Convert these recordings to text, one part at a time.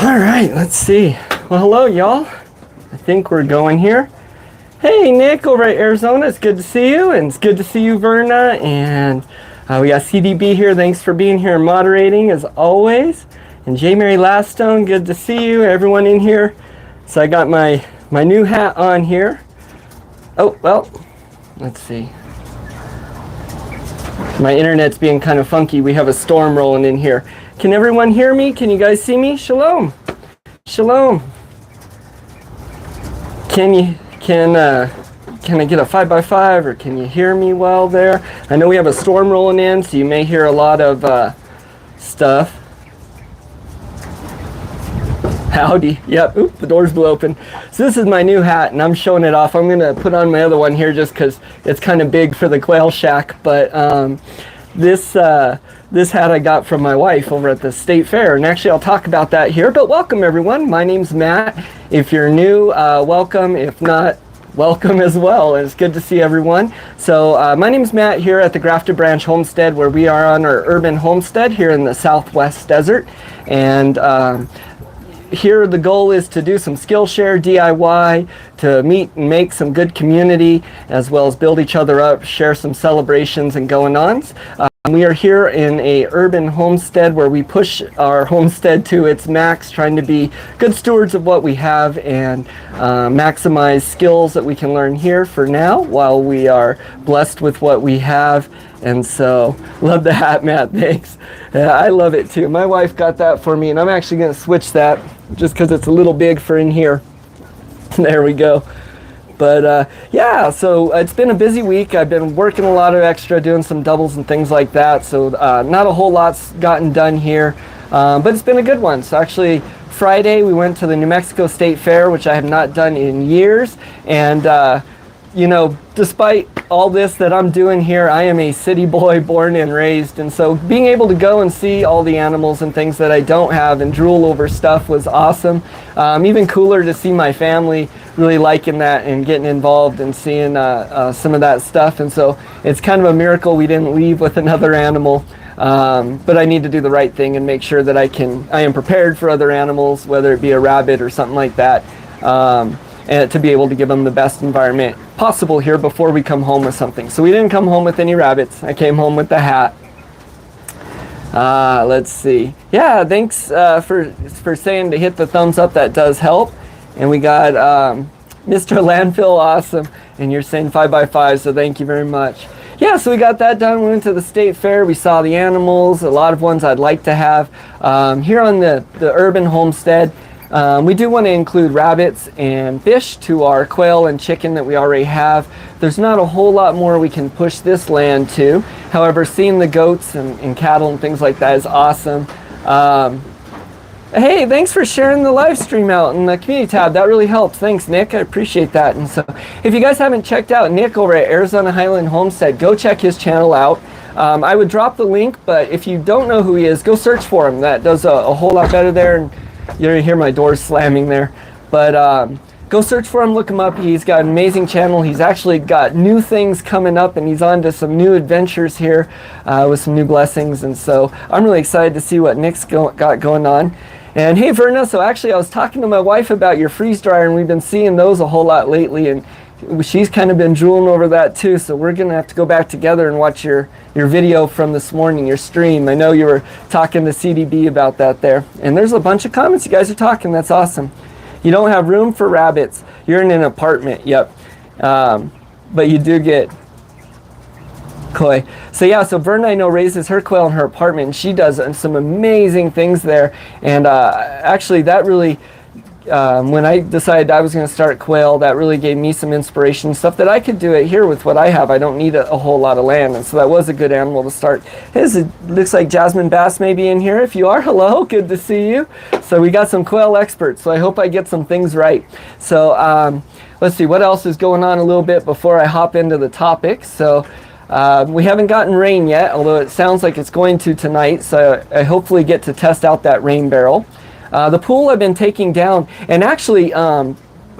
All right, let's see. Well, hello, y'all. I think we're going here. Hey, Nick over at Arizona. It's good to see you, and it's good to see you, Verna. And we got CDB here. Thanks for being here and moderating, as always. And J. Mary Lastone, good to see you. Everyone in here. So I got my new hat on here. Oh, well, let's see. My internet's being kind of funky. We have a storm rolling in here. Can everyone hear me? Can you guys see me? Shalom. Shalom. Can I get a 5x5, or can you hear me well there? I know we have a storm rolling in, so you may hear a lot of stuff. Howdy. Yep. Oop, the doors blew open. So this is my new hat, and I'm showing it off. I'm going to put on my other one here just because it's kind of big for the Quail Shack. But this hat I got from my wife over at the state fair, and actually I'll talk about that here. But welcome, everyone. My name's Matt. If you're new, welcome. If not, welcome as well. It's good to see everyone. So my name's Matt here at the Grafted Branch Homestead, where we are on our urban homestead here in the Southwest Desert. And here the goal is to do some Skillshare DIY, to meet and make some good community, as well as build each other up, share some celebrations and going-ons. We are here in a urban homestead where we push our homestead to its max, trying to be good stewards of what we have and maximize skills that we can learn here for now while we are blessed with what we have. And so, love the hat, Matt, thanks. I love it too. My wife got that for me, and I'm actually going to switch that just because it's a little big for in here. There we go. But yeah, so it's been a busy week. I've been working a lot of extra, doing some doubles and things like that. So not a whole lot's gotten done here, but it's been a good one. So actually, Friday we went to the New Mexico State Fair, which I have not done in years. And you know, despite all this that I'm doing here, I am a city boy born and raised. And so being able to go and see all the animals and things that I don't have and drool over stuff was awesome. Even cooler to see my family really liking that and getting involved and seeing some of that stuff. And so it's kind of a miracle we didn't leave with another animal. But I need to do the right thing and make sure that I am prepared for other animals, whether it be a rabbit or something like that. And to be able to give them the best environment possible here before we come home with something. So we didn't come home with any rabbits. I came home with the hat. Let's see. Yeah, thanks for saying to hit the thumbs up. That does help. And we got Mr. Landfill, awesome. And you're saying 5x5, so thank you very much. Yeah, so we got that done. We went to the state fair. We saw the animals, a lot of ones I'd like to have. Here on the urban homestead, we do want to include rabbits and fish to our quail and chicken that we already have. There's not a whole lot more we can push this land to. However, seeing the goats and cattle and things like that is awesome. Hey, thanks for sharing the live stream out in the community tab. That really helps. Thanks, Nick. I appreciate that. And so if you guys haven't checked out Nick over at Arizona Highland Homestead, go check his channel out. I would drop the link, but if you don't know who he is, go search for him. That does a whole lot better there. And you don't hear my doors slamming there. But go search for him, look him up. He's got an amazing channel. He's actually got new things coming up, and he's on to some new adventures here with some new blessings. And so I'm really excited to see what Nick's got going on. And hey, Verna, so actually I was talking to my wife about your freeze dryer, and we've been seeing those a whole lot lately. And she's kind of been drooling over that too, so we're going to have to go back together and watch your video from this morning, your stream. I know you were talking to CDB about that there. And there's a bunch of comments you guys are talking. That's awesome. You don't have room for rabbits. You're in an apartment. Yep. But you do get koi. So yeah, so Verna, I know, raises her quail in her apartment, and she does some amazing things there. And actually that really... when I decided I was going to start quail, that really gave me some inspiration, stuff that I could do it here with what I have. I don't need a whole lot of land, and so that was a good animal to start. It looks like Jasmine Bass may be in here. If you are, hello, good to see you. So we got some quail experts, so I hope I get some things right. So let's see, what else is going on a little bit before I hop into the topics. So we haven't gotten rain yet, although it sounds like it's going to tonight, so I hopefully get to test out that rain barrel. The pool I've been taking down, and actually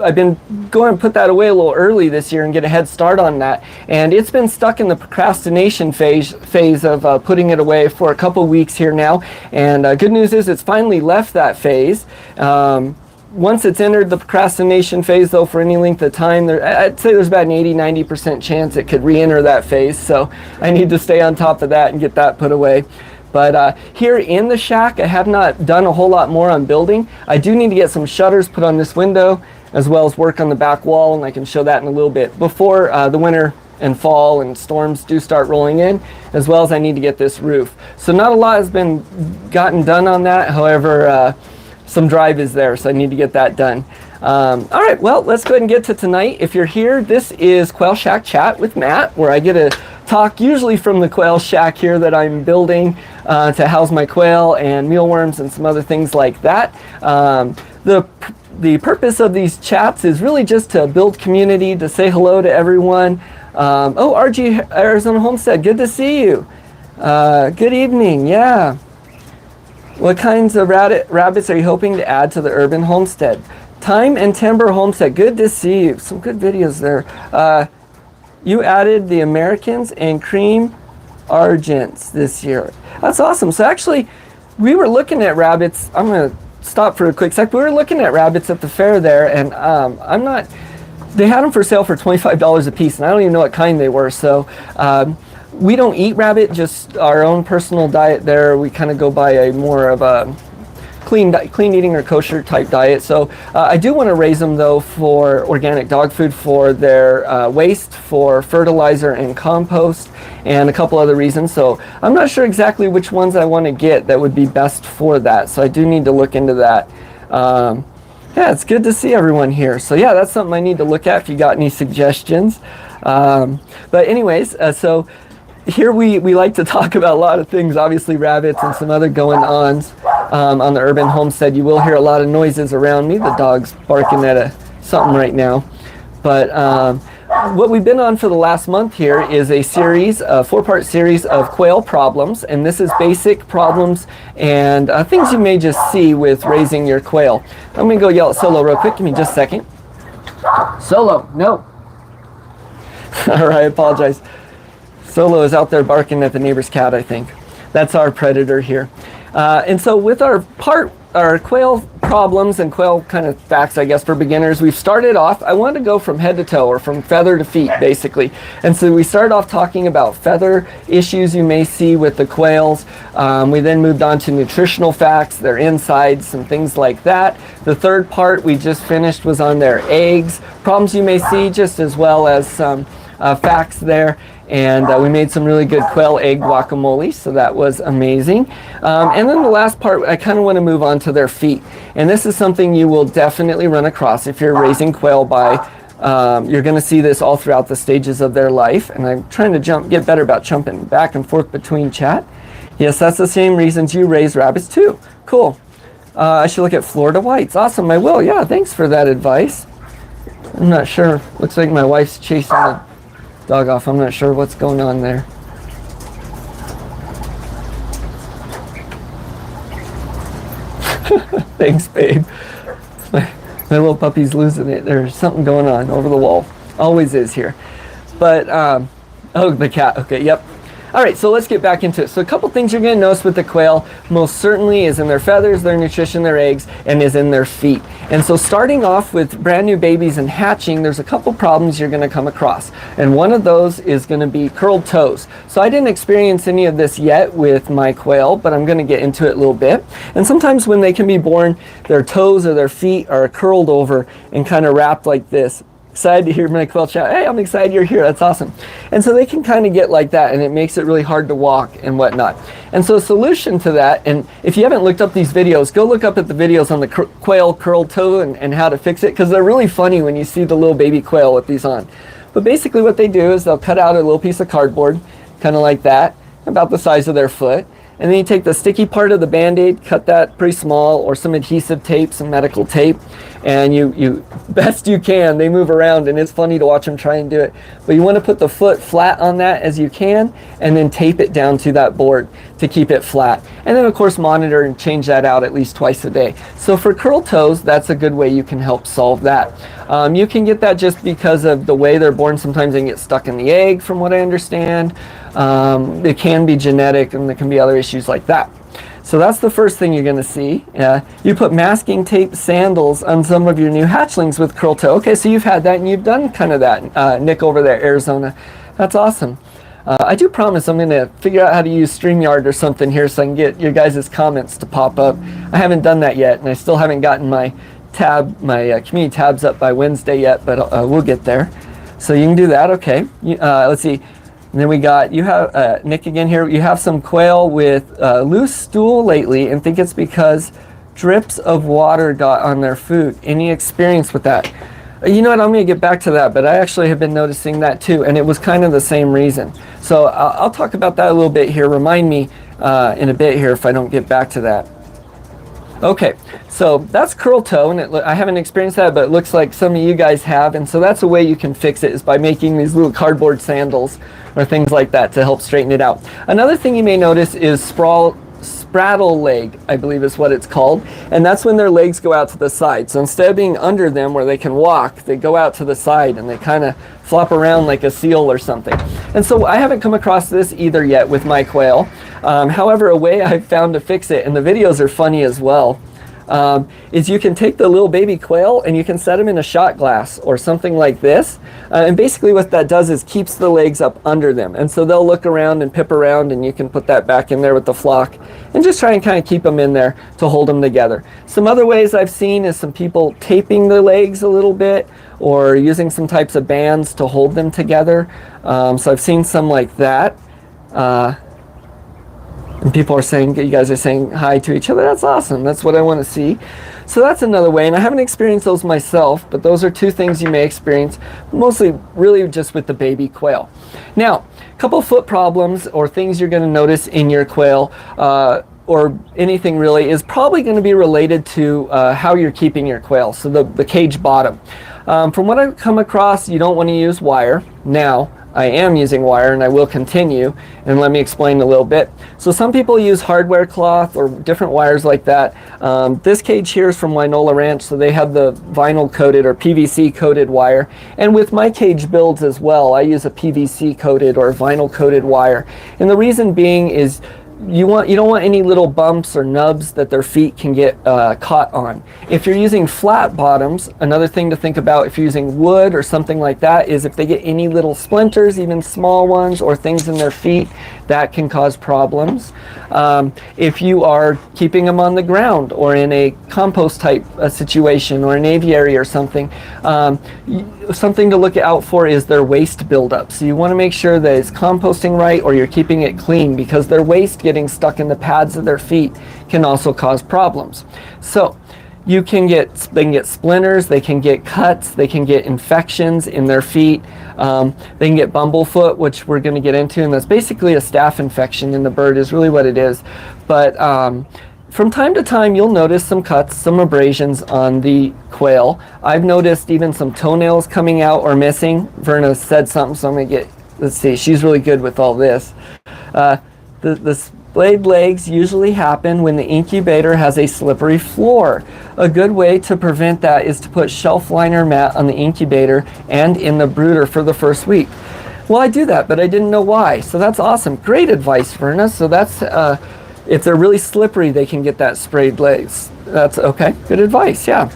I've been going to put that away a little early this year and get a head start on that. And it's been stuck in the procrastination phase of putting it away for a couple weeks here now. And good news is it's finally left that phase. Once it's entered the procrastination phase, though, for any length of time, I'd say there's about an 80-90% chance it could re-enter that phase. So I need to stay on top of that and get that put away. But here in the shack, I have not done a whole lot more on building. I do need to get some shutters put on this window, as well as work on the back wall, and I can show that in a little bit, before the winter and fall and storms do start rolling in, as well as I need to get this roof. So not a lot has been gotten done on that. However, some drive is there, so I need to get that done. All right, well, let's go ahead and get to tonight. If you're here, this is Quail Shack Chat with Matt, where I get to talk usually from the quail shack here that I'm building to house my quail and mealworms and some other things like that. The purpose of these chats is really just to build community, to say hello to everyone. Oh, RG Arizona Homestead, good to see you. Good evening, yeah. What kinds of rabbits are you hoping to add to the urban homestead? Time and Timber Homestead, good to see you. Some good videos there. You added the Americans and cream Argents this year. That's awesome. So actually, we were looking at rabbits. I'm going to stop for a quick sec. We were looking at rabbits at the fair there, and they had them for sale for $25 a piece, and I don't even know what kind they were. So we don't eat rabbit, just our own personal diet there. We kind of go by a more of a clean eating or kosher type diet. So I do want to raise them, though, for organic dog food, for their waste, for fertilizer and compost, and a couple other reasons. So I'm not sure exactly which ones I want to get that would be best for that. So I do need to look into that. Yeah, it's good to see everyone here. So yeah, that's something I need to look at if you got any suggestions. But anyways, so here we like to talk about a lot of things, obviously rabbits and some other going-ons on the urban homestead. You will hear a lot of noises around me. The dog's barking at something right now. But what we've been on for the last month here is a series, a 4-part series of quail problems. And this is basic problems and things you may just see with raising your quail. I'm going to go yell at Solo real quick. Give me just a second. Solo, no. All right, I apologize. Solo is out there barking at the neighbor's cat, I think. That's our predator here. And so with our quail problems and quail kind of facts, I guess, for beginners, we've started off, I wanted to go from head to toe, or from feather to feet, basically. And so we started off talking about feather issues you may see with the quails. We then moved on to nutritional facts, their insides, some things like that. The third part we just finished was on their eggs, problems you may see, just as well as some facts there. And we made some really good quail egg guacamole, so that was amazing. And then the last part, I kind of want to move on to their feet. And this is something you will definitely run across if you're raising quail by, you're going to see this all throughout the stages of their life. And I'm trying to get better about jumping back and forth between chat. Yes, that's the same reasons you raise rabbits too. Cool. I should look at Florida whites. Awesome, I will. Yeah, thanks for that advice. I'm not sure. Looks like my wife's chasing the dog off. I'm not sure what's going on there. Thanks, babe. My little puppy's losing it. There's something going on over the wall. Always is here. But, oh, the cat. Okay, yep. All right, so let's get back into it. So a couple things you're going to notice with the quail most certainly is in their feathers, their nutrition, their eggs, and is in their feet. And so starting off with brand new babies and hatching, there's a couple problems you're going to come across. And one of those is going to be curled toes. So I didn't experience any of this yet with my quail, but I'm going to get into it a little bit. And sometimes when they can be born, their toes or their feet are curled over and kind of wrapped like this. Excited to hear my quail chat. Hey, I'm excited you're here. That's awesome. And so they can kind of get like that, and it makes it really hard to walk and whatnot. And so a solution to that, and if you haven't looked up these videos, go look up at the videos on the quail curled toe and how to fix it, because they're really funny when you see the little baby quail with these on. But basically what they do is they'll cut out a little piece of cardboard, kind of like that, about the size of their foot. and then you take the sticky part of the Band-Aid, cut that pretty small, or some adhesive tape, some medical tape, and you best you can, they move around and it's funny to watch them try and do it, but you want to put the foot flat on that as you can, and then tape it down to that board to keep it flat. And then of course monitor and change that out at least twice a day. So for curl toes, that's a good way you can help solve that. You can get that just because of the way they're born. Sometimes they can get stuck in the egg, from what I understand. It can be genetic, and there can be other issues like that. So that's the first thing you're going to see. You put masking tape sandals on some of your new hatchlings with curl toe. Okay, so you've had that and you've done kind of that, Nick over there, Arizona. That's awesome. I do promise I'm going to figure out how to use StreamYard or something here so I can get your guys' comments to pop up. I haven't done that yet, and I still haven't gotten my community tabs up by Wednesday yet, but we'll get there. So you can do that. Okay. Let's see. And then you have Nick again here. You have some quail with loose stool lately, and think it's because drips of water got on their food. Any experience with that? You know what, I'm going to get back to that, but I actually have been noticing that too, and it was kind of the same reason. So I'll talk about that a little bit here. Remind me in a bit here if I don't get back to that. Okay, so that's curl toe, and I haven't experienced that, but it looks like some of you guys have, and so that's a way you can fix it, is by making these little cardboard sandals or things like that to help straighten it out. Another thing you may notice is spraddle leg, I believe is what it's called, and that's when their legs go out to the side. So instead of being under them where they can walk, they go out to the side and they kind of flop around like a seal or something. And so I haven't come across this either yet with my quail. However, a way I've found to fix it, and the videos are funny as well, is you can take the little baby quail and you can set them in a shot glass or something like this, and basically what that does is keeps the legs up under them, and so they'll look around and pip around, and you can put that back in there with the flock and just try and kind of keep them in there to hold them together. Some other ways I've seen is some people taping the legs a little bit or using some types of bands to hold them together. So I've seen some like that. And people are saying, you guys are saying hi to each other. That's awesome. That's what I want to see. So that's another way, and I haven't experienced those myself, but those are two things you may experience, mostly really just with the baby quail. Now, a couple foot problems or things you're going to notice in your quail, or anything really, is probably going to be related to how you're keeping your quail, so the cage bottom. From what I've come across, you don't want to use wire. Now, I am using wire, and I will continue, and let me explain a little bit. So some people use hardware cloth or different wires like that. This cage here is from Wynola Ranch, so they have the vinyl coated or PVC coated wire, and with my cage builds as well, I use a PVC coated or vinyl coated wire, and the reason being is you don't want any little bumps or nubs that their feet can get caught on. If you're using flat bottoms, another thing to think about if you're using wood or something like that is if they get any little splinters, even small ones, or things in their feet, that can cause problems. If you are keeping them on the ground or in a compost type situation or an aviary or something, something to look out for is their waste buildup. So you want to make sure that it's composting right, or you're keeping it clean, because their waste getting stuck in the pads of their feet can also cause problems. So they can get splinters, they can get cuts, they can get infections in their feet, they can get bumblefoot, which we're going to get into, and that's basically a staph infection in the bird is really what it is. But from time to time you'll notice some cuts, some abrasions on the quail. I've noticed even some toenails coming out or missing. Verna said something, so I'm going to get, let's see, she's really good with all this. The splayed legs usually happen when the incubator has a slippery floor. A good way to prevent that is to put shelf liner mat on the incubator and in the brooder for the first week. Well, I do that, but I didn't know why. So that's awesome. Great advice, Verna. So that's, if they're really slippery, they can get that sprayed legs. That's okay. Good advice, yeah.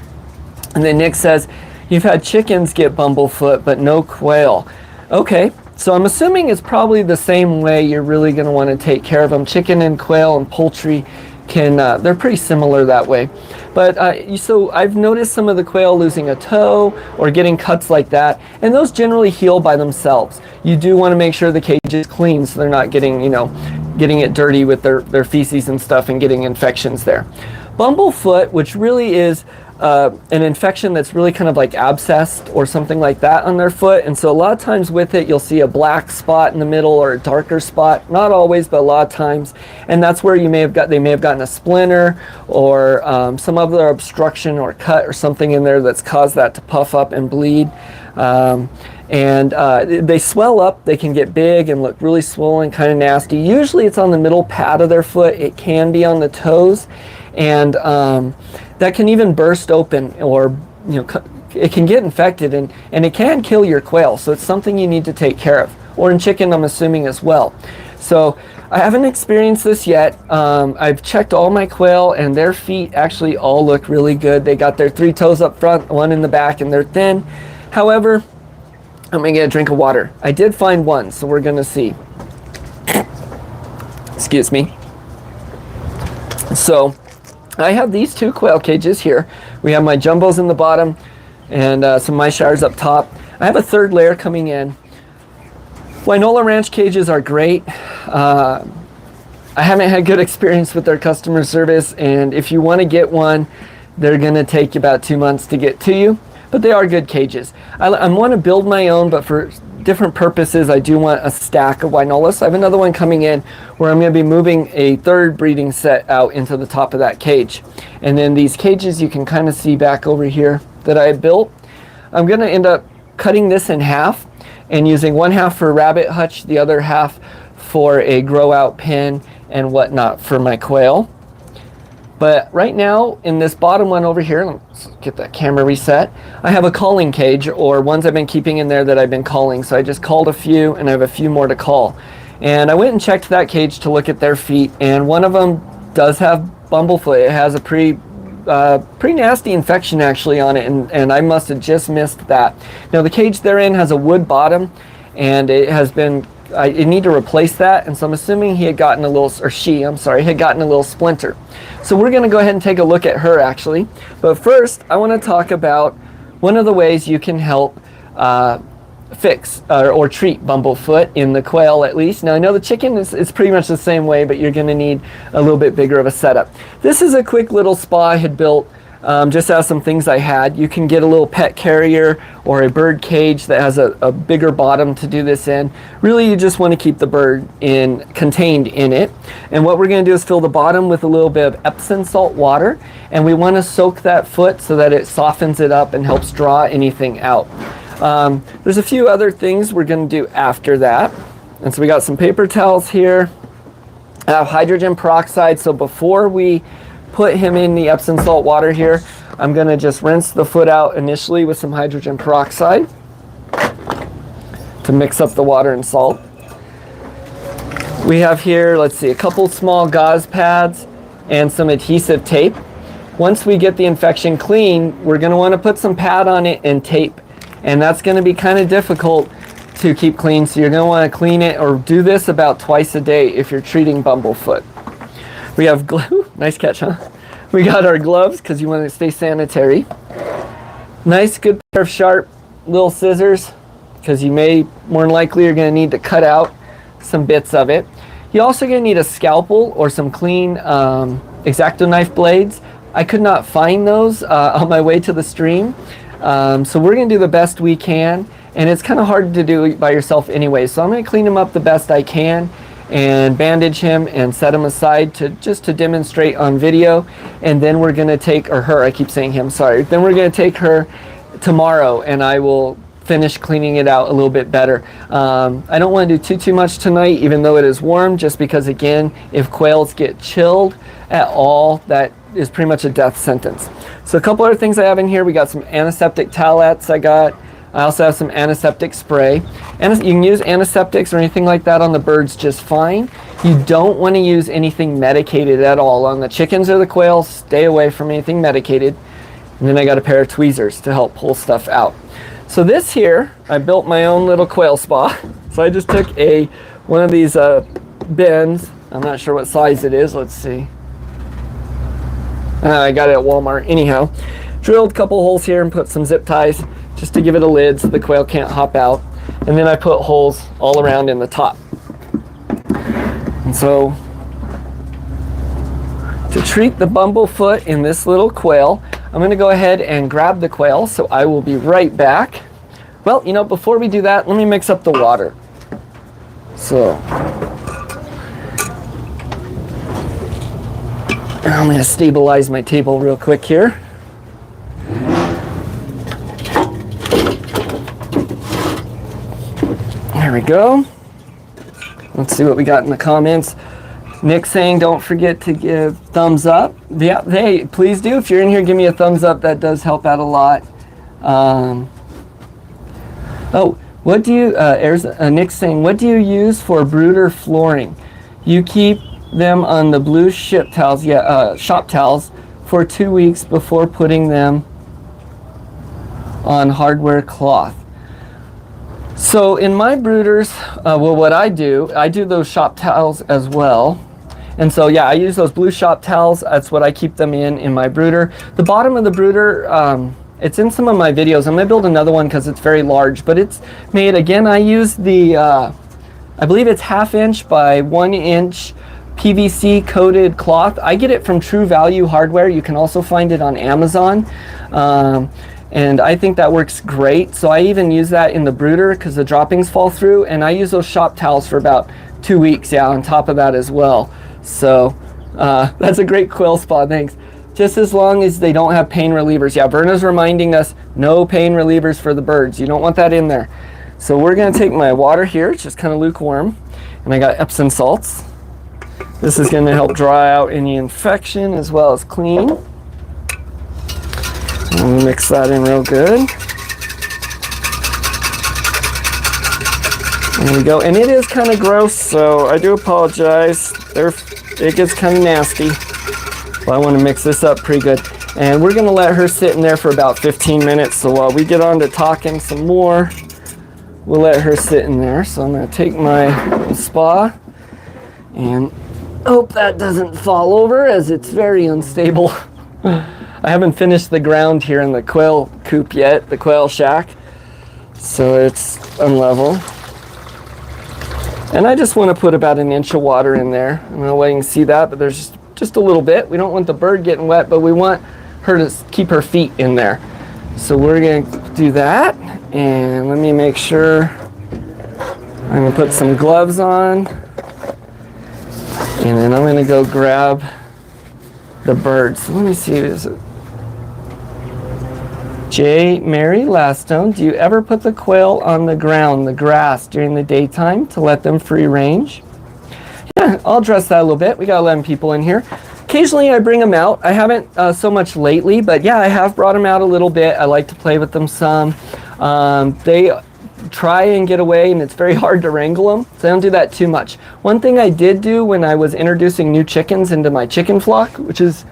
And then Nick says, you've had chickens get bumblefoot, but no quail. Okay. So I'm assuming it's probably the same way you're really going to want to take care of them. Chicken and quail and poultry can, they're pretty similar that way. But so I've noticed some of the quail losing a toe or getting cuts like that, and those generally heal by themselves. You do want to make sure the cage is clean so they're not getting, getting it dirty with their feces and stuff and getting infections there. Bumblefoot, which really is an infection that's really kind of like abscessed or something like that on their foot. And so a lot of times with it, you'll see a black spot in the middle or a darker spot. Not always, but a lot of times. And that's where they may have gotten a splinter or some other obstruction or cut or something in there that's caused that to puff up and bleed. They swell up, they can get big and look really swollen, kind of nasty. Usually it's on the middle pad of their foot. It can be on the toes, and that can even burst open, or it can get infected, and it can kill your quail. So it's something you need to take care of, or in chicken, I'm assuming, as well. So I haven't experienced this yet. I've checked all my quail, and their feet actually all look really good. They got their 3 toes up front, 1 in the back, and they're thin. However, I'm gonna get a drink of water. I did find one, so we're gonna see. Excuse me. So I have these 2 quail cages here. We have my jumbos in the bottom and some my shires up top. I have a 3rd layer coming in. Wynola Ranch cages are great. I haven't had good experience with their customer service, and if you want to get one, they're gonna take about 2 months to get to you. But they are good cages. I want to build my own, but for different purposes, I do want a stack of Wynola. So I have another one coming in where I'm going to be moving a 3rd breeding set out into the top of that cage. And then these cages you can kind of see back over here that I built. I'm going to end up cutting this in half and using 1/2 for a rabbit hutch, the other half for a grow out pen and whatnot for my quail. But right now, in this bottom one over here, let's get that camera reset, I have a calling cage, or ones I've been keeping in there that I've been calling. So I just called a few, and I have a few more to call. And I went and checked that cage to look at their feet, and one of them does have bumblefoot. It has a pretty nasty infection actually on it, and I must have just missed that. Now the cage they're in has a wood bottom, and it has been, I need to replace that, and so I'm assuming he had gotten a little, or she, I'm sorry, had gotten a little splinter. So we're going to go ahead and take a look at her actually. But first, I want to talk about one of the ways you can help fix or treat bumblefoot in the quail at least. Now I know the chicken is pretty much the same way, but you're going to need a little bit bigger of a setup. This is a quick little spa I had built just out of some things I had. You can get a little pet carrier or a bird cage that has a bigger bottom to do this in. Really, you just want to keep the bird contained in it. And what we're going to do is fill the bottom with a little bit of Epsom salt water, and we want to soak that foot so that it softens it up and helps draw anything out. There's a few other things we're going to do after that. And so we got some paper towels here. I have hydrogen peroxide, so before we put him in the Epsom salt water here, I'm going to just rinse the foot out initially with some hydrogen peroxide to mix up the water and salt. We have here, let's see, a couple small gauze pads and some adhesive tape. Once we get the infection clean, we're going to want to put some pad on it and tape, and that's going to be kind of difficult to keep clean, so you're going to want to clean it or do this about twice a day if you're treating bumblefoot. We have nice catch, huh? We got our gloves because you want to stay sanitary. Nice, good pair of sharp little scissors because you may, more than likely, you're going to need to cut out some bits of it. You're also going to need a scalpel or some clean X-Acto knife blades. I could not find those on my way to the stream, so we're going to do the best we can, and it's kind of hard to do by yourself anyway. So I'm going to clean him up the best I can and bandage him and set him aside just to demonstrate on video. And then we're going to take, or her, I keep saying him, sorry. Then we're going to take her tomorrow, and I will finish cleaning it out a little bit better. I don't want to do too much tonight, even though it is warm, just because, again, if quails get chilled at all, that is pretty much a death sentence. So a couple other things I have in here. We got some antiseptic towelettes I also have some antiseptic spray. And you can use antiseptics or anything like that on the birds just fine. You don't want to use anything medicated at all. On the chickens or the quails, stay away from anything medicated. And then I got a pair of tweezers to help pull stuff out. So this here, I built my own little quail spa. So I just took one of these bins. I'm not sure what size it is. Let's see. I got it at Walmart. Anyhow, drilled a couple holes here and put some zip ties just to give it a lid so the quail can't hop out. And then I put holes all around in the top. And so To treat the bumblefoot in this little quail, I'm going to go ahead and grab the quail, so I will be right back. Well, you know, before we do that, let me mix up the water. So, I'm going to stabilize my table real quick here. There we go. Let's see what we got in the comments. Nick saying, don't forget to give thumbs up. Yeah, hey, please do. If you're in here, give me a thumbs up. That does help out a lot. Oh, what do you, Nick saying, what do you use for brooder flooring? You keep them on the blue shop towels for 2 weeks before putting them on hardware cloth. So in my brooders, well, what I do those shop towels as well. And so, yeah, I use those blue shop towels. That's what I keep them in my brooder. The bottom of the brooder, it's in some of my videos. I'm going to build another one because it's very large, but it's made, again, I use the, I believe it's 1/2 inch by 1 inch PVC coated cloth. I get it from True Value Hardware. You can also find it on Amazon. And I think that works great. So I even use that in the brooder because the droppings fall through. And I use those shop towels for about 2 weeks, yeah, on top of that as well. So that's a great quail spot, thanks. Just as long as they don't have pain relievers. Yeah, Verna's reminding us, no pain relievers for the birds. You don't want that in there. So we're gonna take my water here, it's just kind of lukewarm. And I got Epsom salts. This is gonna help dry out any infection as well as clean. I'm gonna mix that in real good. There we go. And it is kind of gross, so I do apologize. It gets kind of nasty. But I want to mix this up pretty good. And we're going to let her sit in there for about 15 minutes. So while we get on to talking some more, we'll let her sit in there. So I'm going to take my spa and hope that doesn't fall over as it's very unstable. I haven't finished the ground here in the quail coop yet, the quail shack. So it's unlevel. And I just want to put about 1 inch of water in there. I don't know why you can see that, but there's just a little bit. We don't want the bird getting wet, but we want her to keep her feet in there. So we're going to do that. And let me make sure. I'm going to put some gloves on. And then I'm going to go grab the birds. So let me see. Is it J. Mary Lastone, do you ever put the quail on the ground, the grass, during the daytime to let them free range? Yeah, I'll address that a little bit. We got 11 people in here. Occasionally I bring them out. I haven't so much lately, but yeah, I have brought them out a little bit. I like to play with them some. They try and get away, and it's very hard to wrangle them, so I don't do that too much. One thing I did do when I was introducing new chickens into my chicken flock, which is,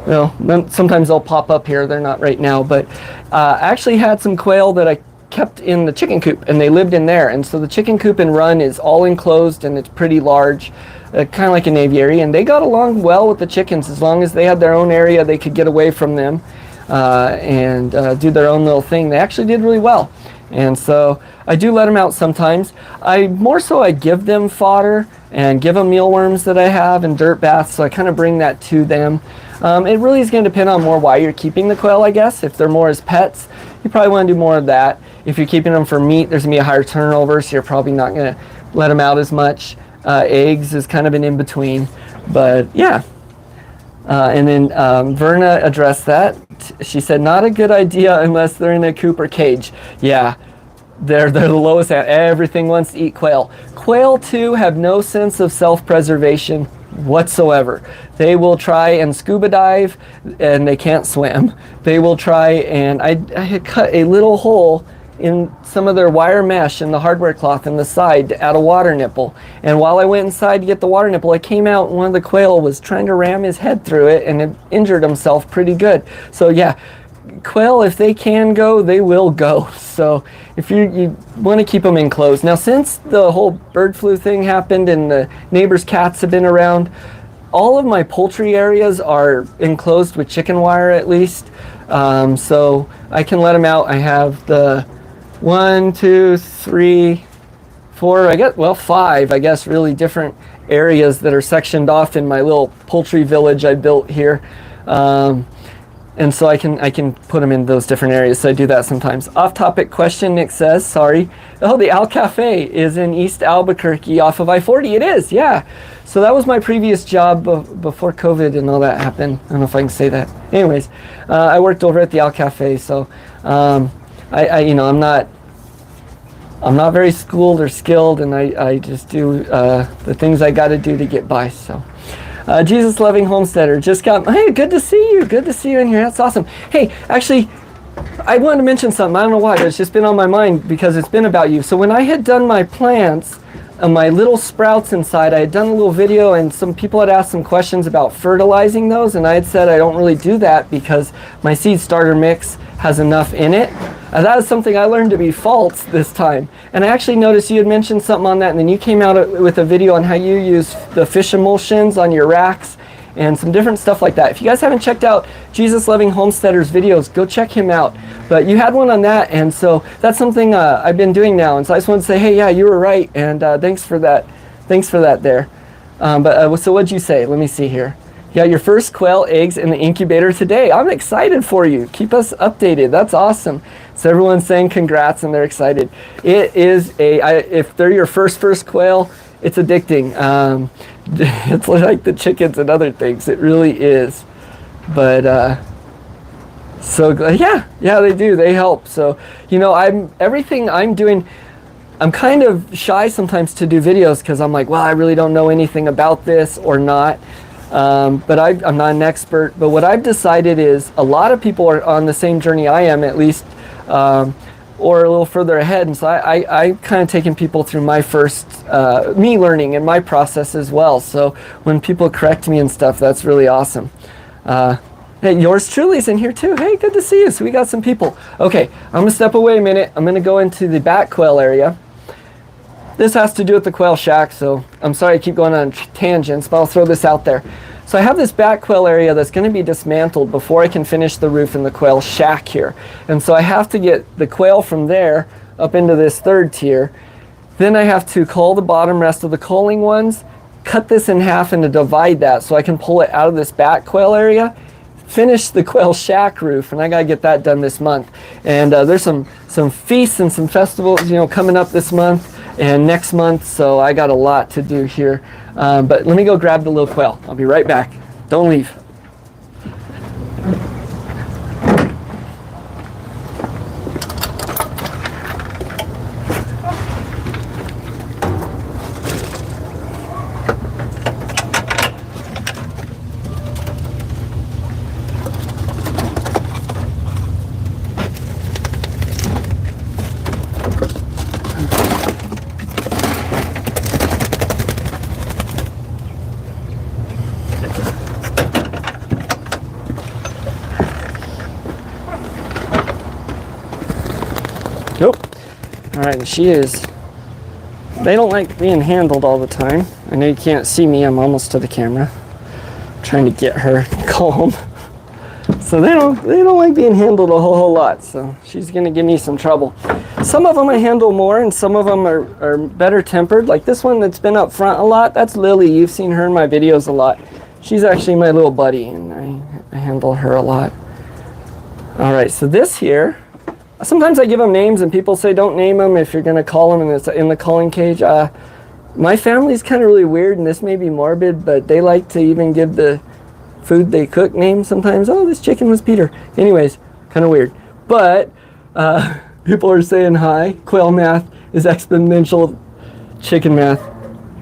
well, sometimes they'll pop up here. They're not right now, but I actually had some quail that I kept in the chicken coop, and they lived in there. And so the chicken coop and run is all enclosed, and it's pretty large, kind of like an aviary. And they got along well with the chickens as long as they had their own area. They could get away from them and do their own little thing. They actually did really well. And so I do let them out sometimes. I give them fodder and give them mealworms that I have and dirt baths, so I kind of bring that to them. It really is going to depend on more why you're keeping the quail, I guess. If they're more as pets, you probably want to do more of that. If you're keeping them for meat, there's going to be a higher turnover, so you're probably not going to let them out as much. Eggs is kind of an in-between, but yeah. And then Verna addressed that. She said, not a good idea unless they're in a coop or cage. Yeah, they're the lowest. Everything wants to eat quail. Quail, too, have no sense of self-preservation whatsoever. They will try and scuba dive, and they can't swim. They will try, and I had cut a little hole in some of their wire mesh in the hardware cloth in the side to add a water nipple. And while I went inside to get the water nipple, I came out and one of the quail was trying to ram his head through it and it injured himself pretty good. So yeah, quail, if they can go, they will go. So if you want to keep them enclosed. Now, since the whole bird flu thing happened and the neighbors' cats have been around, all of my poultry areas are enclosed with chicken wire at least. So I can let them out. I have the 1, 2, 3, 4, 5, I guess, really different areas that are sectioned off in my little poultry village I built here. And so I can put them in those different areas. So I do that sometimes. Off-topic question, Nick says, sorry. Oh, the Al Cafe is in East Albuquerque off of I-40. It is, yeah. So that was my previous job before COVID and all that happened. I don't know if I can say that. Anyways, I worked over at the Al Cafe. So you know, I'm not very schooled or skilled, and I just do the things I got to do to get by. So. Jesus Loving Homesteader just got, hey, good to see you. Good to see you in here. That's awesome. Hey, actually, I wanted to mention something. I don't know why, but it's just been on my mind because it's been about you. So when I had done my plants, my little sprouts inside, I had done a little video, and some people had asked some questions about fertilizing those, and I had said I don't really do that because my seed starter mix has enough in it. That is something I learned to be false this time. And I actually noticed you had mentioned something on that, and then you came out with a video on how you use the fish emulsions on your racks and some different stuff like that. If you guys haven't checked out Jesus Loving Homesteader's videos, go check him out. But you had one on that, and so that's something I've been doing now. And so I just wanted to say, hey, yeah, you were right, and thanks for that. Thanks for that there. So what'd you say? Let me see here. You got your first quail eggs in the incubator today. I'm excited for you. Keep us updated. That's awesome. So everyone's saying congrats and they're excited. It is if they're your first quail, it's addicting. It's like the chickens and other things. It really is. But so yeah, they do. They help. So you know, everything I'm doing. I'm kind of shy sometimes to do videos because I'm like, well, I really don't know anything about this or not. But I'm not an expert. But what I've decided is a lot of people are on the same journey I am, at least, or a little further ahead. And so I kind of taken people through my first, me learning and my process as well. So when people correct me and stuff, that's really awesome. Hey, yours truly's in here too. Hey, good to see you. So we got some people. Okay, I'm going to step away a minute. I'm going to go into the bat quail area. This has to do with the quail shack, so I'm sorry I keep going on tangents, but I'll throw this out there. So I have this bat quail area that's going to be dismantled before I can finish the roof in the quail shack here. And so I have to get the quail from there up into this third tier. Then I have to cull the bottom rest of the culling ones, cut this in half and to divide that so I can pull it out of this bat quail area, finish the quail shack roof, and I gotta get that done this month. And there's some feasts and some festivals, you know, coming up this month and next month, so I got a lot to do here. But let me go grab the little quail. I'll be right back. Don't leave. Nope. All right, she is. They don't like being handled all the time. I know you can't see me. I'm almost to the camera. I'm trying to get her calm. So they don't like being handled a whole lot. So she's gonna give me some trouble. Some of them I handle more, and some of them are better tempered. Like this one that's been up front a lot. That's Lily. You've seen her in my videos a lot. She's actually my little buddy, and I handle her a lot. All right. So this here. Sometimes I give them names and people say don't name them if you're going to call them and it's in the culling cage. My family's kind of really weird, and this may be morbid, but they like to even give the food they cook names sometimes. Oh, this chicken was Peter. Anyways, kind of weird. But people are saying hi. Quail math is exponential chicken math.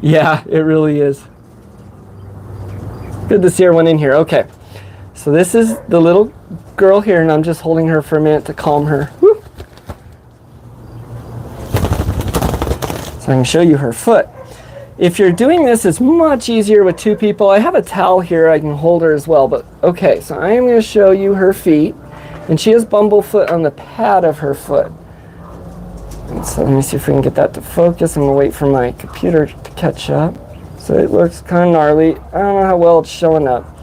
Yeah, it really is. Good to see everyone in here. Okay. So this is the little girl here, and I'm just holding her for a minute to calm her. Woo. So I can show you her foot. If you're doing this, it's much easier with two people. I have a towel here. I can hold her as well. But okay, so I am going to show you her feet. And she has bumblefoot on the pad of her foot. And so let me see if we can get that to focus. I'm going to wait for my computer to catch up. So it looks kind of gnarly. I don't know how well it's showing up.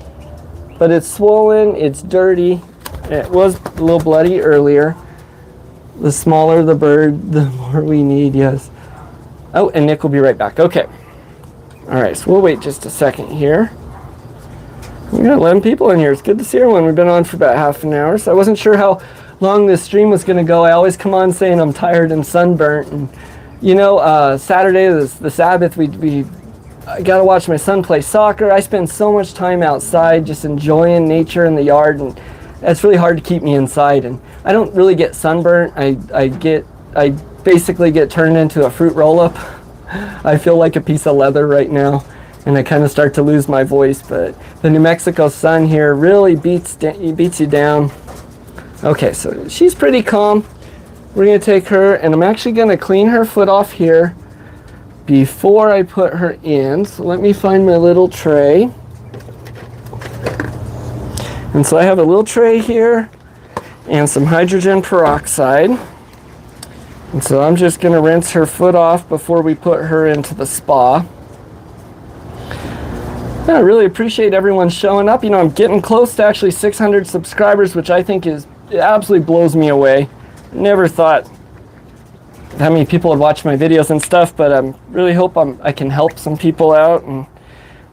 But it's swollen, it's dirty. It was a little bloody earlier. The smaller the bird, the more we need, yes. Oh, and Nick will be right back. Okay. All right, so we'll wait just a second here. We got 11 people in here. It's good to see everyone. We've been on for about half an hour, so I wasn't sure how long this stream was going to go. I always come on saying I'm tired and sunburnt, and you know, Saturday, the Sabbath, I got to watch my son play soccer. I spend so much time outside just enjoying nature in the yard, and it's really hard to keep me inside. And I don't really get sunburnt. I basically get turned into a fruit roll-up. I feel like a piece of leather right now, and I kind of start to lose my voice. But the New Mexico sun here really beats you down. Okay, so she's pretty calm. We're going to take her, and I'm actually going to clean her foot off here before I put her in. So let me find my little tray. And so I have a little tray here and some hydrogen peroxide. And so I'm just going to rinse her foot off before we put her into the spa. I really appreciate everyone showing up. You know, I'm getting close to actually 600 subscribers, which I think it absolutely blows me away. Never thought how many people would watch my videos and stuff, but I really hope I can help some people out and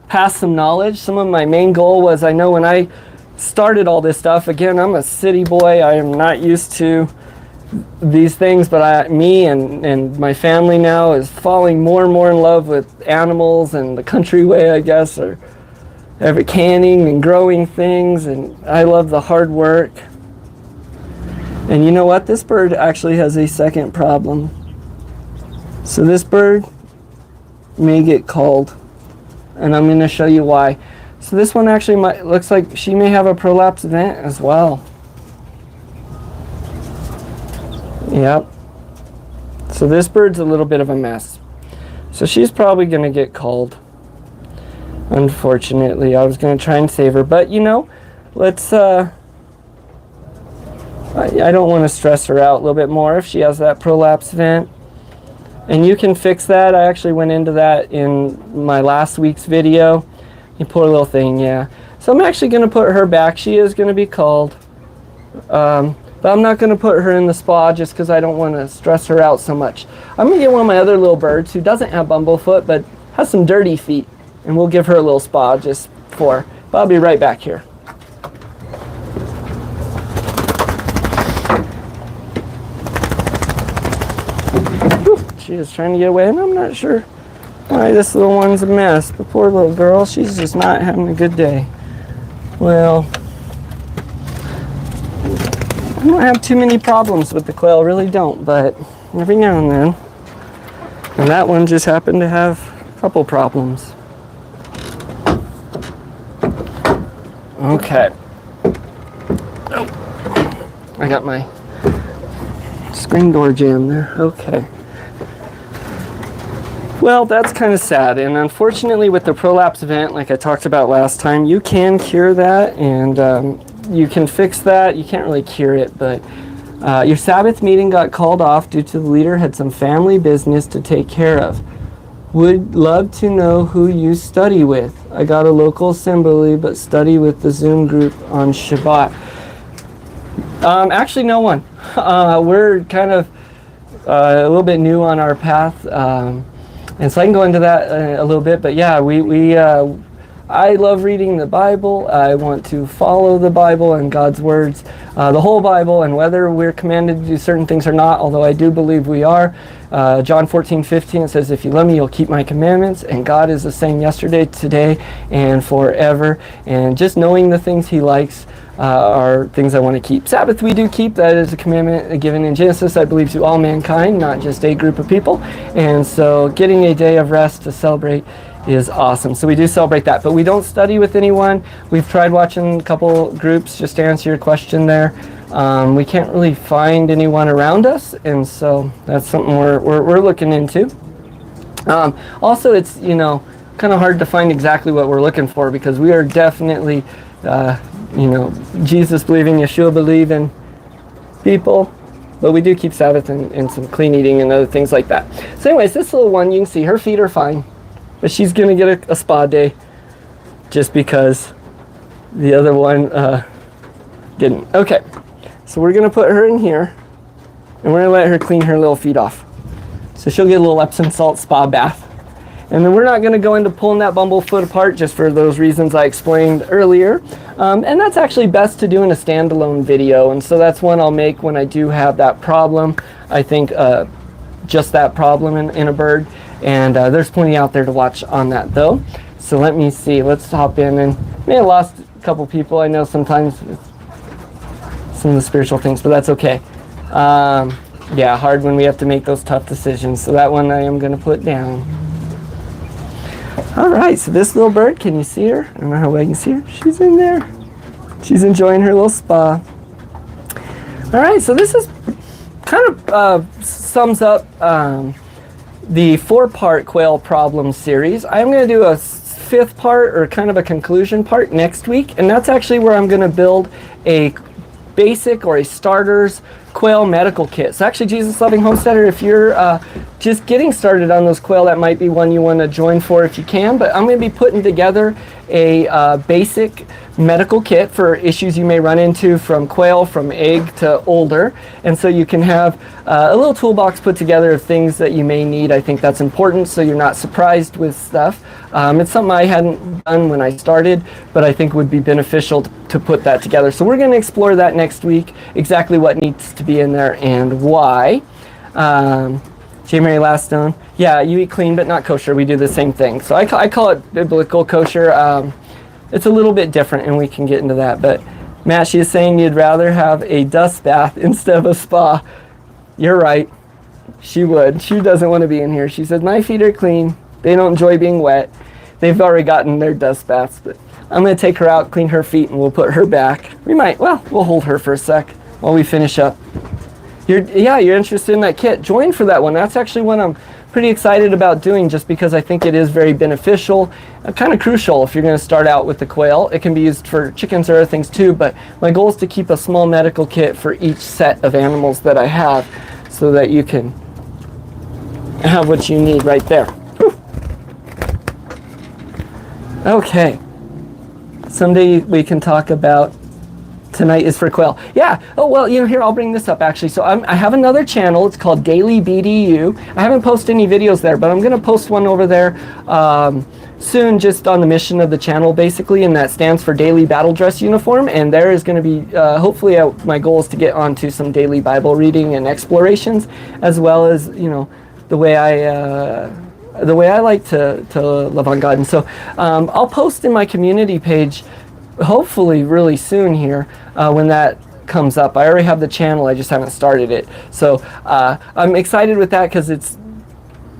pass some knowledge. Some of my main goal was, I know when I started all this stuff, again, I'm a city boy. I am not used to these things, but me and my family now is falling more and more in love with animals and the country way, I guess, or every canning and growing things, and I love the hard work. And you know what? This bird actually has a second problem. So this bird may get called, and I'm going to show you why. So this one actually looks like she may have a prolapse vent as well. Yep. So this bird's a little bit of a mess. So she's probably going to get called. Unfortunately, I was going to try and save her, but you know, let's I don't want to stress her out a little bit more if she has that prolapse vent. And you can fix that. I actually went into that in my last week's video. You poor little thing, yeah. So I'm actually going to put her back. She is going to be called. But I'm not going to put her in the spa just because I don't want to stress her out so much. I'm going to get one of my other little birds who doesn't have bumblefoot but has some dirty feet. And we'll give her a little spa just for. But I'll be right back here. She is trying to get away, and I'm not sure why this little one's a mess. The poor little girl, she's just not having a good day. Well, I don't have too many problems with the quail, really don't, but every now and then. And that one just happened to have a couple problems. Okay. Oh, I got my screen door jammed there. Okay. Well, that's kind of sad, and unfortunately with the prolapse vent, like I talked about last time, you can cure that, and you can fix that. You can't really cure it, but your Sabbath meeting got called off due to the leader had some family business to take care of. Would love to know who you study with. I got a local assembly, but study with the Zoom group on Shabbat. Actually, no one. We're kind of a little bit new on our path. And so I can go into that a little bit, but yeah, I love reading the Bible. I want to follow the Bible and God's words, the whole Bible, and whether we're commanded to do certain things or not, although I do believe we are. John 14:15, it says, if you love me, you'll keep my commandments, and God is the same yesterday, today, and forever. And just knowing the things he likes are things I want to keep. Sabbath we do keep. That is a commandment given in Genesis, I believe, to all mankind, not just a group of people. And so getting a day of rest to celebrate is awesome. So we do celebrate that, but we don't study with anyone. We've tried watching a couple groups just to answer your question there. We can't really find anyone around us, and so that's something we're looking into. Also, it's, you know, kind of hard to find exactly what we're looking for, because we are definitely you know, Jesus believing, Yeshua believing people, but we do keep Sabbath and some clean eating and other things like that. So anyways, this little one, you can see her feet are fine, but she's going to get a spa day just because the other one didn't. Okay, so we're going to put her in here, and we're going to let her clean her little feet off. So she'll get a little Epsom salt spa bath. And then we're not going to go into pulling that bumblefoot apart just for those reasons I explained earlier. And that's actually best to do in a standalone video. And so that's one I'll make when I do have that problem. I think just that problem in a bird. And there's plenty out there to watch on that though. So let me see. Let's hop in. And may have lost a couple people. I know sometimes it's some of the spiritual things, but that's okay. Yeah, hard when we have to make those tough decisions. So that one I am going to put down. All right, so this little bird, can you see her? I don't know how well you can see her. She's in there. She's enjoying her little spa. All right, so this is kind of sums up the 4-part quail problem series. I'm going to do a 5th part, or kind of a conclusion part, next week, and that's actually where I'm going to build a basic or a starter's quail medical kit. So actually, Jesus Loving Homesteader, if you're just getting started on those quail, that might be one you want to join for if you can. But I'm going to be putting together a basic medical kit for issues you may run into from quail, from egg to older. And so you can have a little toolbox put together of things that you may need. I think that's important so you're not surprised with stuff. It's something I hadn't done when I started, but I think would be beneficial to put that together. So we're going to explore that next week, exactly what needs to be in there and why. J. Mary Lastone, yeah, you eat clean but not kosher. We do the same thing. So I call it biblical kosher. It's a little bit different, and we can get into that. But Matt, she is saying you'd rather have a dust bath instead of a spa. You're right. She would. She doesn't want to be in here. She said, my feet are clean. They don't enjoy being wet. They've already gotten their dust baths. But I'm going to take her out, clean her feet, and we'll put her back. We'll hold her for a sec while we finish up. You're interested in that kit. Join for that one. That's actually one I'm pretty excited about doing, just because I think it is very beneficial, kind of crucial if you're going to start out with the quail. It can be used for chickens or other things too, but my goal is to keep a small medical kit for each set of animals that I have so that you can have what you need right there. Whew. Okay. Someday we can talk about tonight is for quail. Yeah. Oh, well, here, I'll bring this up actually. So I have another channel. It's called Daily BDU. I haven't posted any videos there, but I'm going to post one over there soon, just on the mission of the channel, basically, and that stands for Daily Battle Dress Uniform. And there is going to be, hopefully, my goal is to get onto some daily Bible reading and explorations, as well as, the way I like to love on God. And so I'll post in my community page hopefully really soon here when that comes up. I already have the channel, I just haven't started it. So I'm excited with that because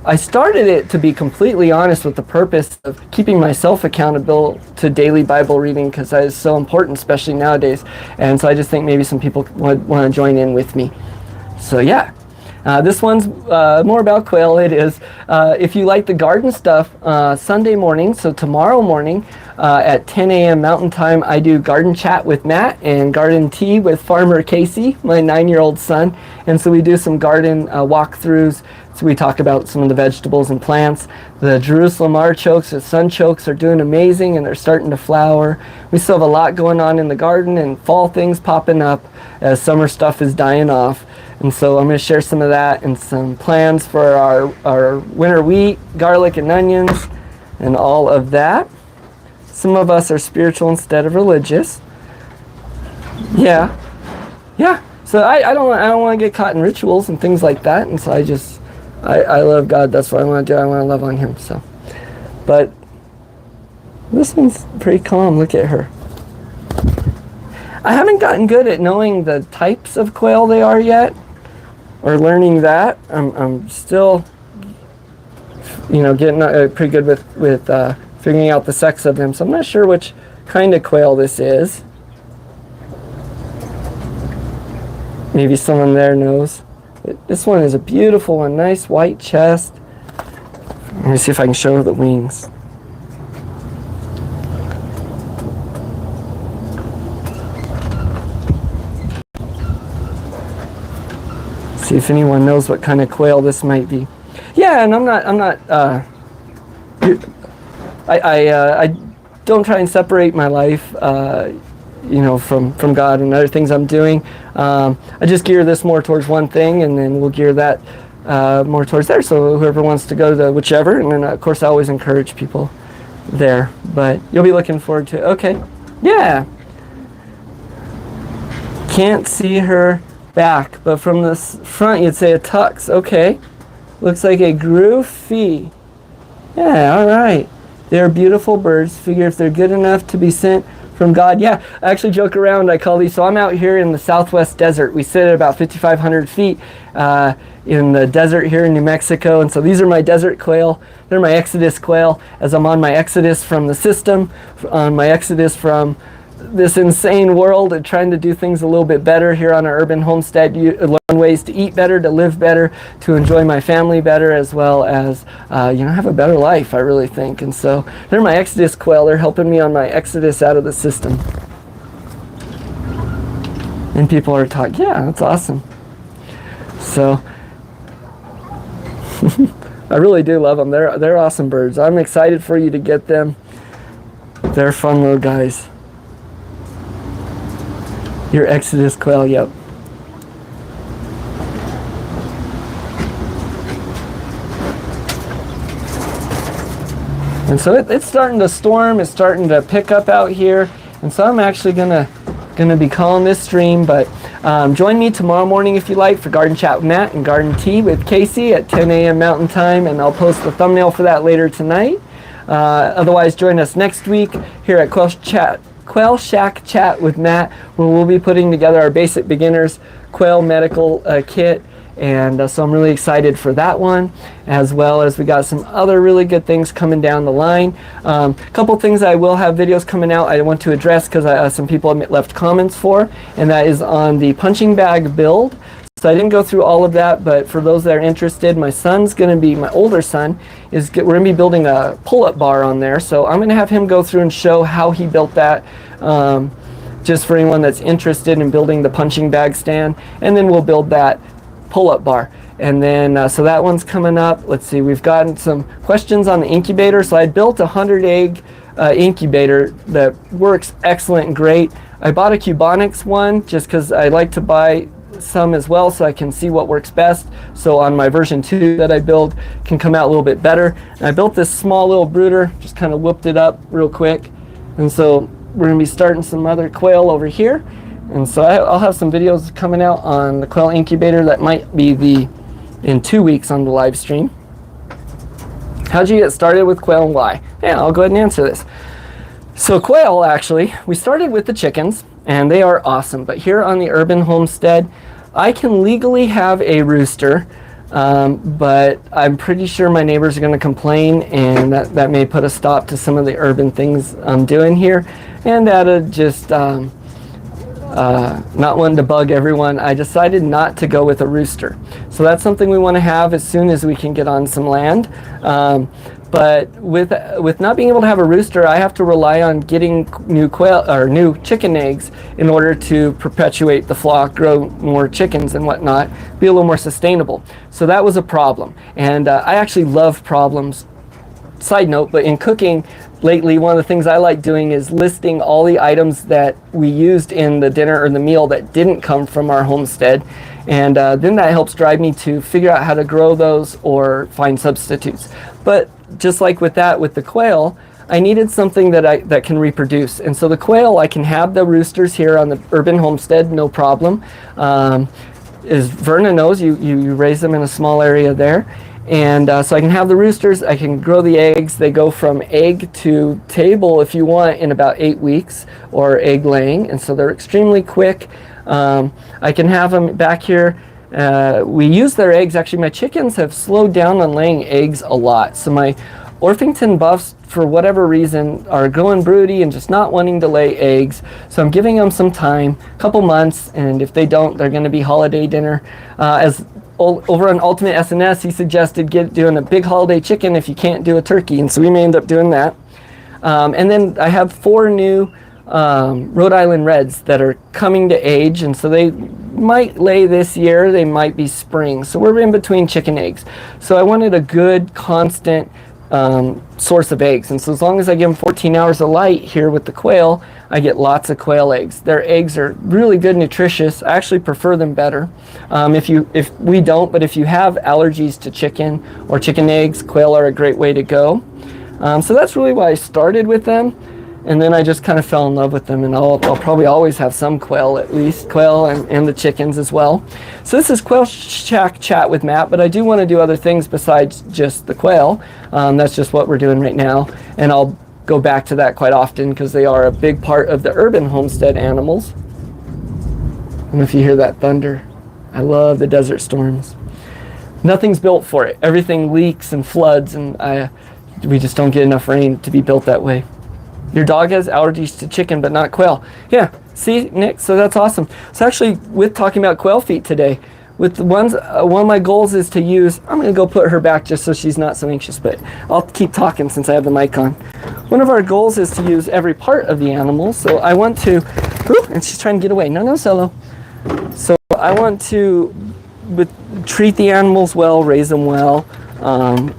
I started it, to be completely honest, with the purpose of keeping myself accountable to daily Bible reading, because that is so important, especially nowadays. And so I just think maybe some people would want to join in with me. So yeah. This one's more about quail. It is, if you like the garden stuff, Sunday morning, so tomorrow morning at 10 a.m. Mountain Time, I do garden chat with Matt and garden tea with Farmer Casey, my 9-year-old son. And so we do some garden walkthroughs. So we talk about some of the vegetables and plants. The Jerusalem artichokes, the sunchokes are doing amazing, and they're starting to flower. We still have a lot going on in the garden and fall things popping up as summer stuff is dying off. And so I'm going to share some of that and some plans for our winter wheat, garlic and onions, and all of that. Some of us are spiritual instead of religious. Yeah. So I don't want to get caught in rituals and things like that. And so I love God. That's what I want to do. I want to love on Him. So, but this one's pretty calm. Look at her. I haven't gotten good at knowing the types of quail they are yet, or learning that. I'm still, getting pretty good with figuring out the sex of them. So I'm not sure which kind of quail this is. Maybe someone there knows. This one is a beautiful one, nice white chest. Let me see if I can show the wings. See if anyone knows what kind of quail this might be. Yeah, and I don't try and separate my life, from God and other things I'm doing. I just gear this more towards one thing, and then we'll gear that more towards there. So whoever wants to go to whichever, and then of course I always encourage people there. But you'll be looking forward to it. Okay, yeah. Can't see her back, but from the front you'd say a tux. Okay, looks like a groovy. Yeah, all right. They're beautiful birds. Figure if they're good enough to be sent from God. Yeah, I actually joke around. I call these, so I'm out here in the southwest desert. We sit at about 5,500 feet in the desert here in New Mexico. And so these are my desert quail. They're my exodus quail as I'm on my exodus from the system, on my exodus from this insane world and trying to do things a little bit better here on our urban homestead, learn ways to eat better, to live better, to enjoy my family better, as well as have a better life, I really think. And so they're my exodus quail. They're helping me on my exodus out of the system. And people are talking, yeah, that's awesome. So I really do love them. They're awesome birds. I'm excited for you to get them. They're fun little guys. Your exodus quail, yep. And so it's starting to storm. It's starting to pick up out here, and so I'm actually gonna be calling this stream. But join me tomorrow morning if you like for Garden Chat with Matt and Garden Tea with Casey at 10 a.m. Mountain Time, and I'll post the thumbnail for that later tonight. Otherwise, join us next week here at Quail Shack Chat with Matt, where we'll be putting together our basic beginners quail medical kit. And so I'm really excited for that one, as well as we got some other really good things coming down the line. A couple things I will have videos coming out I want to address because some people have left comments for, and that is on the punching bag build. So I didn't go through all of that, but for those that are interested, my older son, we're going to be building a pull-up bar on there. So I'm going to have him go through and show how he built that, just for anyone that's interested in building the punching bag stand. And then we'll build that pull-up bar. And then, so that one's coming up. Let's see, we've gotten some questions on the incubator. So I built a 100-egg incubator that works excellent and great. I bought a Cubonics one just because I like to buy some as well so I can see what works best, so on my version 2 that I build can come out a little bit better. And I built this small little brooder, just kind of whipped it up real quick, and so we're going to be starting some other quail over here. And so I'll have some videos coming out on the quail incubator that might be in 2 weeks on the live stream. How'd you get started with quail and why? Yeah, I'll go ahead and answer this. So quail, actually, we started with the chickens, and they are awesome. But here on the urban homestead, I can legally have a rooster, but I'm pretty sure my neighbors are going to complain, and that may put a stop to some of the urban things I'm doing here. And that'll just, not wanting to bug everyone, I decided not to go with a rooster. So that's something we want to have as soon as we can get on some land. But with not being able to have a rooster, I have to rely on getting new chicken eggs in order to perpetuate the flock, grow more chickens and whatnot, be a little more sustainable. So that was a problem. And I actually love problems. Side note, but in cooking lately, one of the things I like doing is listing all the items that we used in the dinner or the meal that didn't come from our homestead. And then that helps drive me to figure out how to grow those or find substitutes. But just like with the quail, I needed something that can reproduce. And so the quail, I can have the roosters here on the urban homestead, no problem. As Verna knows, you raise them in a small area there. And so I can have the roosters, I can grow the eggs. They go from egg to table, if you want, in about 8 weeks, or egg laying. And so they're extremely quick. I can have them back here. We use their eggs. Actually, my chickens have slowed down on laying eggs a lot. So my Orpington buffs, for whatever reason, are growing broody and just not wanting to lay eggs. So I'm giving them some time, a couple months, and if they don't, they're going to be holiday dinner. Over on Ultimate SNS, he suggested doing a big holiday chicken if you can't do a turkey, and so we may end up doing that. And then I have 4 new Rhode Island Reds that are coming to age, and so they might lay this year, they might be spring. So we're in between chicken eggs. So I wanted a good, constant source of eggs. And so as long as I give them 14 hours of light here with the quail, I get lots of quail eggs. Their eggs are really good, nutritious. I actually prefer them better. If we don't, but if you have allergies to chicken or chicken eggs, quail are a great way to go. So that's really why I started with them. And then I just kind of fell in love with them, and I'll probably always have some quail, at least quail and the chickens as well. So this is Quail Shack Chat with Matt, but I do want to do other things besides just the quail. That's just what we're doing right now, and I'll go back to that quite often because they are a big part of the urban homestead animals. And if you hear that thunder, I love the desert storms. Nothing's built for it. Everything leaks and floods, and we just don't get enough rain to be built that way. Your dog has allergies to chicken, but not quail. Yeah, see, Nick, so that's awesome. So actually, with talking about quail feet today, with the ones, one of my goals is to use, I'm gonna go put her back just so she's not so anxious, but I'll keep talking since I have the mic on. One of our goals is to use every part of the animal. So I want to, and she's trying to get away. No, Solo. So I want to treat the animals well, raise them well,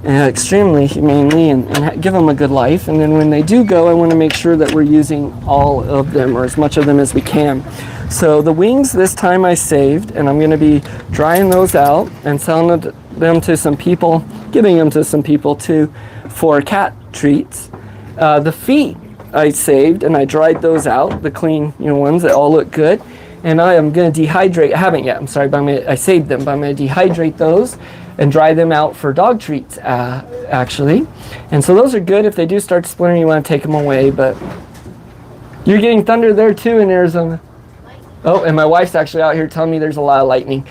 extremely humanely, and give them a good life. And then when they do go, I want to make sure that we're using all of them, or as much of them as we can. So the wings this time I saved, and I'm going to be drying those out and selling them to some people, giving them to some people too, for cat treats. The feet I saved, and I dried those out, the clean ones that all look good. And I am going to dehydrate, I haven't yet, I'm sorry, but I saved them, but I'm going to dehydrate those and dry them out for dog treats, actually. And so those are good. If they do start splintering, you want to take them away, but you're getting thunder there too in Arizona. Oh, and my wife's actually out here telling me there's a lot of lightning.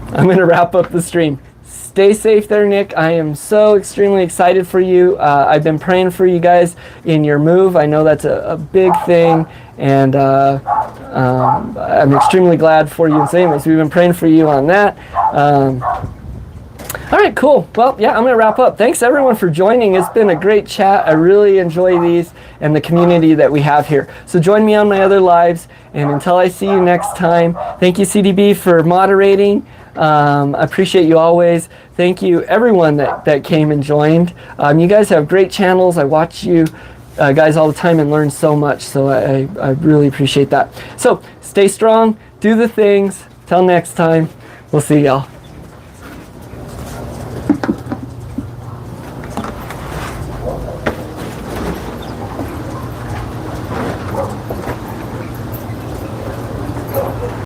I'm going to wrap up the stream. Stay safe there, Nick. I am so extremely excited for you. I've been praying for you guys in your move. I know that's a big thing, and I'm extremely glad for you. So anyways, we've been praying for you on that. All right, cool. Well, yeah, I'm going to wrap up. Thanks, everyone, for joining. It's been a great chat. I really enjoy these and the community that we have here. So join me on my other lives, and until I see you next time, thank you, CDB, for moderating. I appreciate you always. Thank you, everyone that came and joined. You guys have great channels. I watch you guys all the time and learn so much, so I really appreciate that. So stay strong, do the things. Till next time, we'll see y'all.